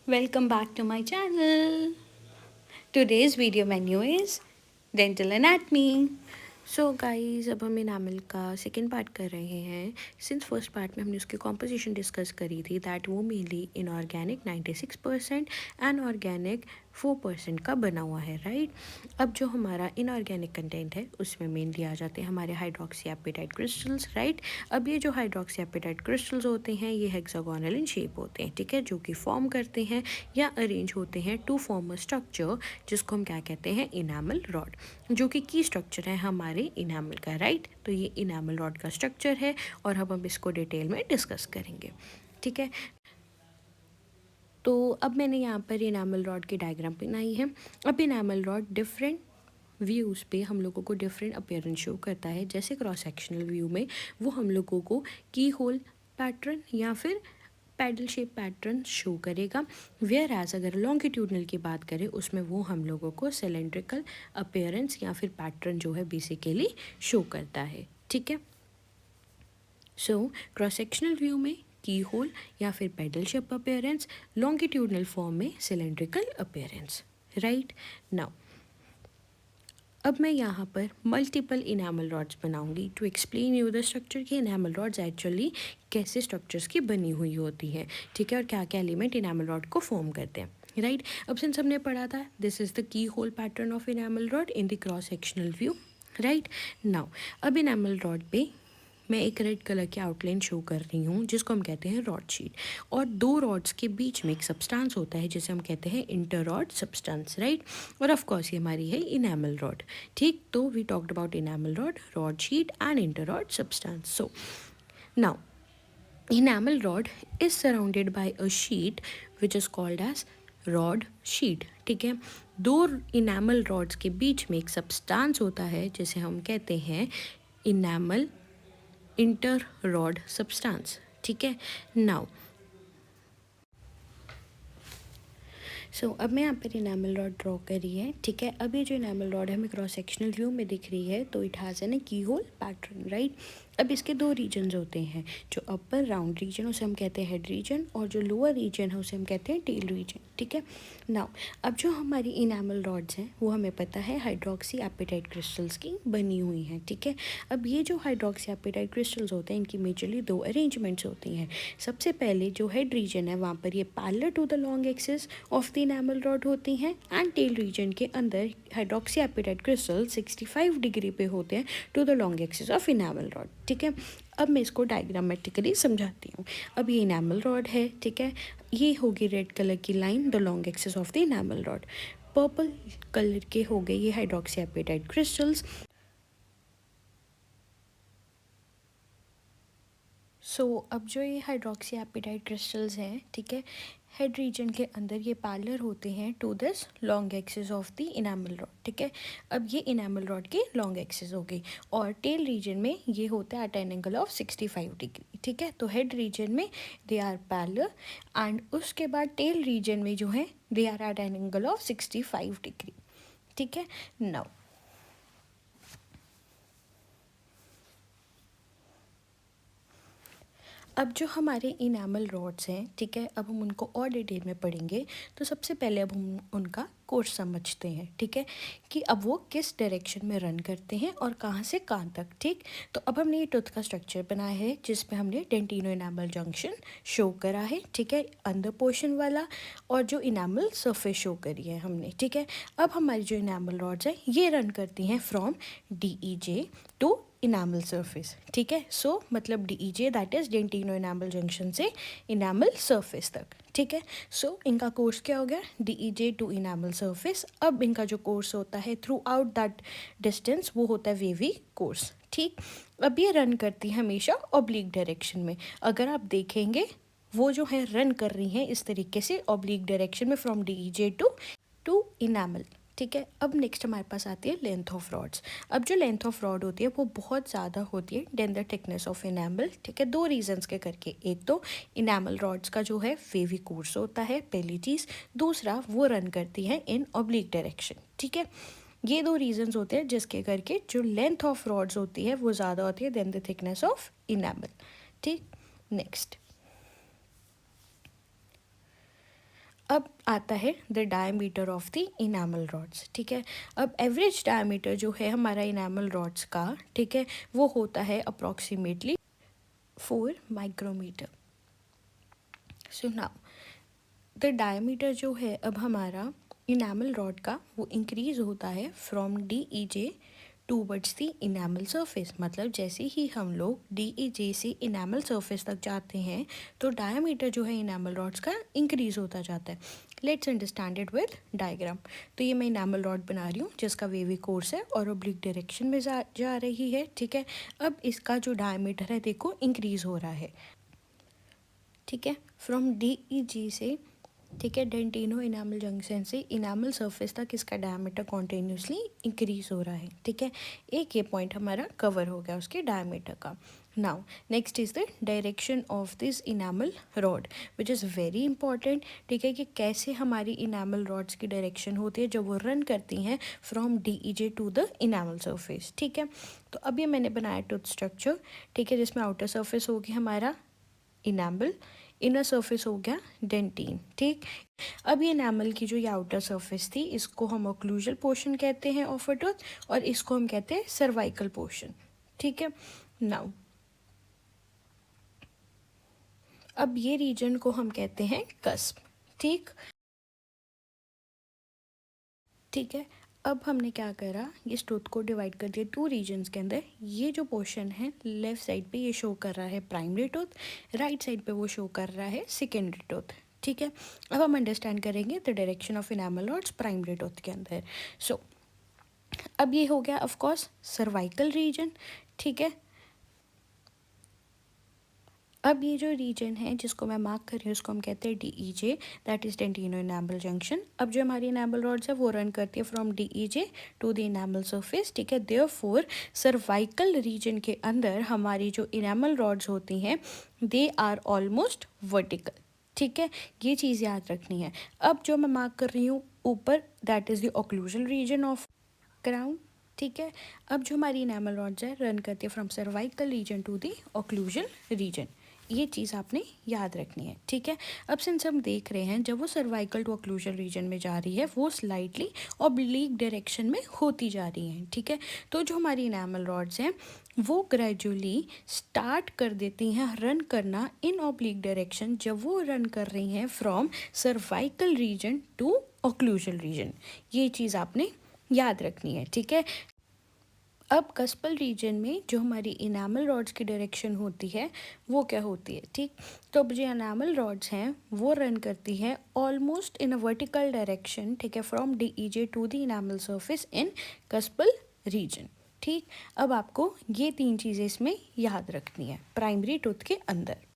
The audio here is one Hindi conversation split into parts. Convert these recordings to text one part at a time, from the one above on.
Welcome back to my channel. Today's video menu is dental anatomy. So guys अब हम इनामल का सेकेंड पार्ट कर रहे हैं. सिंस फर्स्ट पार्ट में हमने उसकी कॉम्पोजिशन डिस्कस करी थी दैट वो मेनली इनऑर्गेनिक 96% एंड ऑर्गेनिक 4% का बना हुआ है, राइट. अब जो हमारा इनऑर्गेनिक कंटेंट है उसमें मेनली आ जाते हैं हमारे हाइड्रोक्सी एपेटाइट क्रिस्टल्स, राइट. अब ये जो हाइड्रोक्सी एपेटाइट क्रिस्टल्स होते हैं ये हेक्सागोनल इन शेप होते हैं, ठीक है, जो कि फॉर्म करते हैं या अरेंज होते हैं टू फॉर्म अ स्ट्रक्चर जिसको हम क्या कहते हैं, इनामल रॉड, जो कि की स्ट्रक्चर है हमारे इनामल का, राइट. तो ये इनामल रॉड का स्ट्रक्चर है और अब हम इसको डिटेल में डिस्कस करेंगे, ठीक है. तो अब मैंने यहाँ पर इनामल रॉड की डायग्राम बनाई है. अब इनामल रॉड डिफरेंट व्यूज़ पे हम लोगों को डिफरेंट अपीयरेंस शो करता है. जैसे क्रॉस सेक्शनल व्यू में वो हम लोगों को की होल पैटर्न या फिर पैडल शेप पैटर्न शो करेगा. वेयर एज अगर लॉन्गिट्यूडनल की बात करें उसमें वो हम लोगों को सिलेंड्रिकल अपीयरेंस या फिर पैटर्न जो है बेसिकली शो करता है, ठीक है. सो क्रॉस सेक्शनल व्यू में की होल या फिर paddle shape appearance, longitudinal form में सिलेंड्रिकल अपीयरेंस, राइट. नाउ अब मैं यहाँ पर मल्टीपल इनामल रॉड्स बनाऊंगी to explain you the structure की इनामल रॉड्स एक्चुअली कैसे स्ट्रक्चर्स की बनी हुई होती है, ठीक है, और क्या क्या एलिमेंट इनामल रॉड को फॉर्म करते हैं, राइट. अब सिंस हमने पढ़ा था this is the keyhole pattern of enamel rod in the cross sectional view, right. Now अब इनामल रॉड पे मैं एक रेड कलर की आउटलाइन शो कर रही हूँ जिसको हम कहते हैं रॉड शीट. और दो रॉड्स के बीच में एक सब्सटेंस होता है जिसे हम कहते हैं इंटर रॉड सब्सटेंस, राइट. और ऑफ कोर्स ये हमारी है इनामल रॉड, ठीक. तो we talked about enamel rod, rod sheath and inter rod substance. So now enamel rod is surrounded by a sheet which is called as rod sheet, ठीक है. दो इनामल रॉड्स के बीच में एक सब्सटेंस होता है जिसे हम कहते हैं इनामल इंटर रॉड सब्सटेंस, ठीक है. नाउ सो अब मैं यहाँ पर इनामल रॉड ड्रॉ करी है, ठीक है. अब ये जो इनामल रॉड है हमें क्रॉस सेक्शनल व्यू में दिख रही है तो इट हैज़ एन की होल पैटर्न, राइट. अब इसके दो रीजन्स होते हैं. जो अपर राउंड रीजन उसे हम कहते हैं हेड रीजन और जो लोअर रीजन है उसे हम कहते हैं टेल रीजन, ठीक है. नाउ अब जो हमारी इनामल रॉड्स हैं वो हमें पता है हाइड्रोक्सी एपेटाइट क्रिस्टल्स की बनी हुई हैं, ठीक है. अब ये जो हाइड्रोक्सी एपेटाइट क्रिस्टल्स होते हैं इनकी मेजरली दो अरेंजमेंट्स होती हैं. सबसे पहले जो हेड रीजन है वहाँ पर ये parallel to the long axis of the enamel rod होती हैं एंड टेल रीजन के अंदर हाइड्रोक्सी एपेटाइट क्रिस्टल 65 डिग्री पे होते हैं to the long axis of enamel rod, ठीक है. अब मैं इसको डायग्रामेटिकली समझाती हूँ. अब ये इनामल रॉड है, ठीक है. ये होगी रेड कलर की line the long axis of the enamel rod. Purple colour के हो गए ये हाइड्रोक्सी एपेटाइट क्रिस्टल्स. अब जो ये हाइड्रोक्सी एपेटाइट क्रिस्टल्स हैं, ठीक है, हेड रीजन के अंदर ये पैरेलल होते हैं to this long axis of the enamel rod, ठीक है. अब ये इनामल रॉड की लॉन्ग एक्सिस हो गई और टेल रीजन में ये होता है at an angle of 65 degree, ठीक है. तो हेड रीजन में दे आर पैरेलल एंड उसके बाद टेल रीजन में जो है they are at an angle of 65 degree, ठीक है. नाउ अब जो हमारे इनामल रॉड्स हैं, ठीक है, अब हम उनको और डिटेल में पढ़ेंगे. तो सबसे पहले अब हम उनका कोर्स समझते हैं, ठीक है, कि अब वो किस डायरेक्शन में रन करते हैं और कहाँ से कहाँ तक, ठीक. तो अब हमने ये टूथ का स्ट्रक्चर बनाया है जिसमें हमने डेंटिनो इनामल जंक्शन शो करा है, ठीक है, अंदर पोर्शन वाला, और जो इनामल सरफेस शो करी है हमने, ठीक है. अब हमारी जो इनामल रॉड्स हैं ये रन करती हैं from DEJ to enamel surface, ठीक है. मतलब DEJ that is dentino enamel junction से इनामल सरफेस तक, ठीक है. इनका कोर्स क्या हो गया, DEJ टू इनामल सरफेस. अब इनका जो कोर्स होता है थ्रू आउट दैट डिस्टेंस वो होता है वेवी कोर्स, ठीक. अब ये रन करती है हमेशा ऑब्लिक डायरेक्शन में. अगर आप देखेंगे वो जो है रन कर रही हैं इस तरीके से ऑब्लिक डायरेक्शन में फ्रॉम DEJ टू इनामल, ठीक है. अब नेक्स्ट हमारे पास आती है लेंथ ऑफ रॉड्स. अब जो लेंथ ऑफ रॉड होती है वो बहुत ज़्यादा होती है than the thickness of enamel, ठीक है. दो रीजंस के करके, एक तो इनामल रॉड्स का जो है वेवी कोर्स होता है पहली चीज़, दूसरा वो रन करती है इन ऑब्लिक डायरेक्शन, ठीक है. ये दो रीजंस होते हैं जिसके करके जो लेंथ ऑफ रॉड्स होती है वो ज़्यादा होती है than the thickness of enamel, ठीक. नेक्स्ट अब आता है the diameter of the enamel rods, ठीक है। अब एवरेज डायमीटर जो है हमारा इनामल रॉड्स का, ठीक है, वो होता है approximately 4 micrometer. So now the diameter जो है अब हमारा इनामल रॉड का वो इंक्रीज होता है from DEJ towards the enamel surface. मतलब जैसे ही हम लोग DEJ से इनामल सरफेस तक जाते हैं तो डायमीटर जो है इनामल रॉड्स का इंक्रीज होता जाता है। Let's understand it with diagram. तो ये मैं इनामल रॉड बना रही हूँ जिसका वेवी कोर्स है और ओब्लिक डायरेक्शन में जा रही है, ठीक है। अब इसका जो डायमीटर है देखो इंक्रीज हो रहा है, ठीक है, फ्रॉम DEG से, ठीक है, डेंटिनो इनामल जंक्शन से इनामल सरफेस तक इसका डायमीटर कॉन्टिन्यूसली इंक्रीज हो रहा है, ठीक है। एक ये पॉइंट हमारा कवर हो गया उसके डायमीटर का। Now next is the direction of this enamel rod which is very important, ठीक है, कि कैसे हमारी इनामल रॉड्स की डायरेक्शन होती है जब वो रन करती हैं from DEJ to the enamel surface, ठीक है। तो अब ये मैंने बनाया टूथ स्ट्रक्चर, ठीक है, जिसमें आउटर सरफेस होगी हमारा इनामल, इनर सरफेस हो गया डेंटिन, ठीक। अब ये एनामल की जो ये आउटर सरफेस थी इसको हम ओक्लूजल पोर्शन कहते हैं ऑफ अ टूथ और इसको हम कहते हैं सर्वाइकल पोर्शन, ठीक है। नाउ अब ये रीजन को हम कहते हैं कस्प, ठीक, ठीक है। अब हमने क्या करा, इस टूथ को डिवाइड कर दिया 2 रीजन्स के अंदर। ये जो पोर्शन है लेफ्ट साइड पे ये शो कर रहा है प्राइमरी टूथ, राइट साइड पे वो शो कर रहा है सेकेंडरी टूथ, ठीक है। अब हम अंडरस्टैंड करेंगे the direction of enamel rods primary tooth के अंदर। सो अब ये हो गया ऑफ कोर्स सर्वाइकल रीजन, ठीक है। अब ये जो रीजन है जिसको मैं मार्क कर रही हूँ उसको हम कहते हैं DEJ, that is dentino enamel junction. अब जो हमारी इनामल रॉड्स है वो रन करती है from DEJ to the enamel surface, ठीक है। देयरफॉर सर्वाइकल रीजन के अंदर हमारी जो इनामल रॉड्स होती हैं दे आर ऑलमोस्ट वर्टिकल, ठीक है, ये चीज़ याद रखनी है। अब जो मैं मार्क कर रही हूँ ऊपर that is the occlusal region of crown, ठीक है। अब जो हमारी इनामल रॉड्स है रन करती है from cervical region to the occlusal region, ये चीज़ आपने याद रखनी है, ठीक है। अब सिंस हम देख रहे हैं जब वो सर्वाइकल टू ओक्लूजल रीजन में जा रही है वो स्लाइटली ऑब्लीक डायरेक्शन में होती जा रही हैं, ठीक है। तो जो हमारी इनामल रॉड्स हैं वो ग्रेजुअली स्टार्ट कर देती हैं रन करना इन ऑब्लीक डायरेक्शन जब वो रन कर रही हैं from cervical region to occlusal region, ये चीज़ आपने याद रखनी है, ठीक है। अब कस्पल रीजन में जो हमारी इनामल रॉड्स की डायरेक्शन होती है वो क्या होती है, ठीक। तो अब जो इनामल रॉड्स हैं वो रन करती है almost in a vertical direction, ठीक है, from DEJ to the enamel surface in cuspal region, ठीक। अब आपको ये 3 चीज़ें इसमें याद रखनी है प्राइमरी टूथ के अंदर।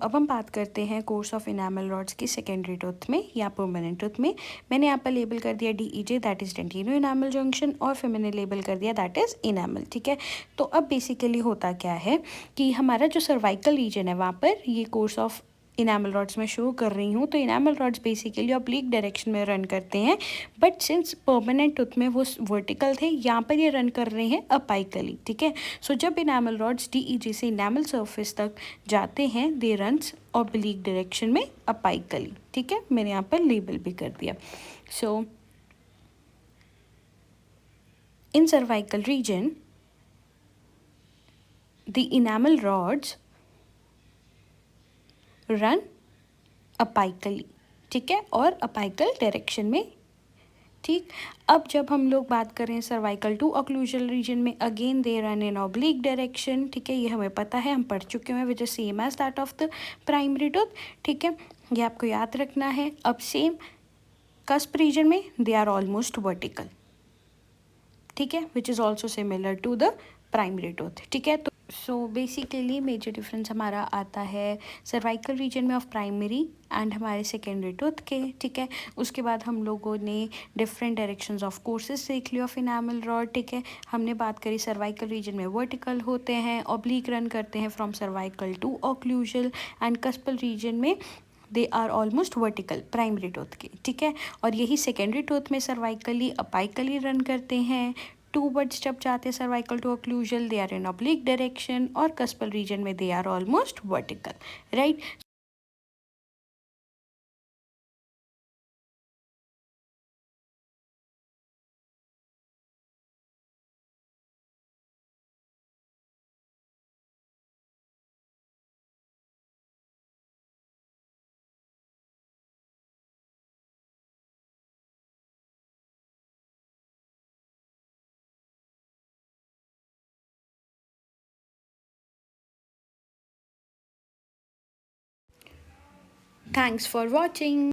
अब हम बात करते हैं कोर्स ऑफ इनामल रॉड्स की सेकेंडरी टूथ में या परमानेंट टूथ में। मैंने यहाँ पर लेबल कर दिया DEJ that is dentino enamel junction और फिर मैंने लेबल कर दिया दैट इज़ इनामल, ठीक है। तो अब बेसिकली होता क्या है कि हमारा जो सर्वाइकल रीजन है वहाँ पर ये कोर्स ऑफ इनामल रॉड्स में शो कर रही हूँ तो enamel rods basically oblique direction में रन करते हैं, बट सिंस परमानेंट टूथ में वो वर्टिकल थे यहाँ पर ये रन कर रहे हैं अपाइकली, ठीक है। जब इनामल रॉड्स DEJ से इनामल सरफेस तक जाते हैं दे रन्स ऑब्लिक डायरेक्शन में अपाइकली, ठीक है। मैंने यहाँ पर लेबल भी कर दिया। In cervical region the enamel rods run apically, ठीक है, और अपाइकल डायरेक्शन में, ठीक। अब जब हम लोग बात करें सर्वाइकल टू ओक्लूजल रीजन में again they run in oblique direction, ठीक है, ये हमें पता है, हम पढ़ चुके हैं which is same as that of the primary tooth, ठीक है, ये आपको याद रखना है। अब सेम कस्प रीजन में दे आर ऑलमोस्ट वर्टिकल, ठीक है, which is also similar to the primary tooth, ठीक है। तो बेसिकली मेजर डिफरेंस हमारा आता है सर्वाइकल रीजन में ऑफ प्राइमरी एंड हमारे सेकेंडरी टूथ के, ठीक है। उसके बाद हम लोगों ने डिफरेंट डायरेक्शंस ऑफ कोर्सेज देख लिया ऑफ इनामल रॉड, ठीक है। हमने बात करी सर्वाइकल रीजन में वर्टिकल होते हैं, ऑब्लिक रन करते हैं from cervical to occlusal, and cuspal region में they are almost vertical primary tooth के, ठीक है। और यही सेकेंडरी टूथ में सर्वाइकली अपाइकली रन करते हैं, टू वर्ड्स जब जाते हैं cervical to occlusal they are in oblique direction, और कस्पल रीजन में they are almost vertical, right. Thanks for watching.